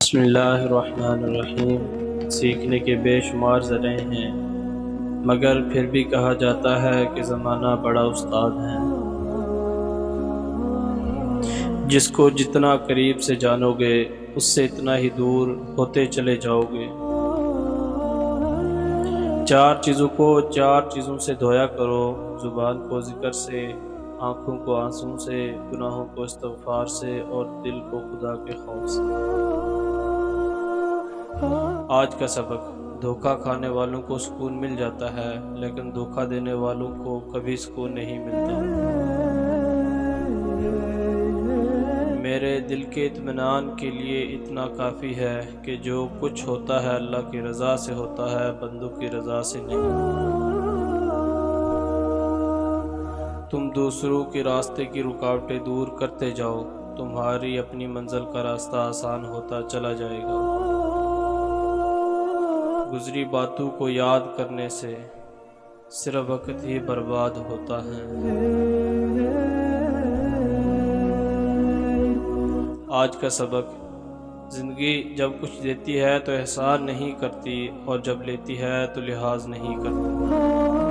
بسم اللہ الرحمن الرحیم۔ سیکھنے کے بے شمار ذرائع ہیں، مگر پھر بھی کہا جاتا ہے کہ زمانہ بڑا استاد ہے۔ جس کو جتنا قریب سے جانو گے اس سے اتنا ہی دور ہوتے چلے جاؤ گے۔ چار چیزوں کو چار چیزوں سے دھویا کرو، زبان کو ذکر سے، آنکھوں کو آنسوں سے، گناہوں کو استغفار سے، اور دل کو خدا کے خوف سے۔ آج کا سبق: دھوکہ کھانے والوں کو سکون مل جاتا ہے، لیکن دھوکہ دینے والوں کو کبھی سکون نہیں ملتا۔ میرے دل کے اطمینان کے لیے اتنا کافی ہے کہ جو کچھ ہوتا ہے اللہ کی رضا سے ہوتا ہے، بندوں کی رضا سے نہیں۔ تم دوسروں کے راستے کی رکاوٹیں دور کرتے جاؤ، تمہاری اپنی منزل کا راستہ آسان ہوتا چلا جائے گا۔ گزری باتوں کو یاد کرنے سے صرف وقت ہی برباد ہوتا ہے۔ آج کا سبق: زندگی جب کچھ دیتی ہے تو احسان نہیں کرتی، اور جب لیتی ہے تو لحاظ نہیں کرتی۔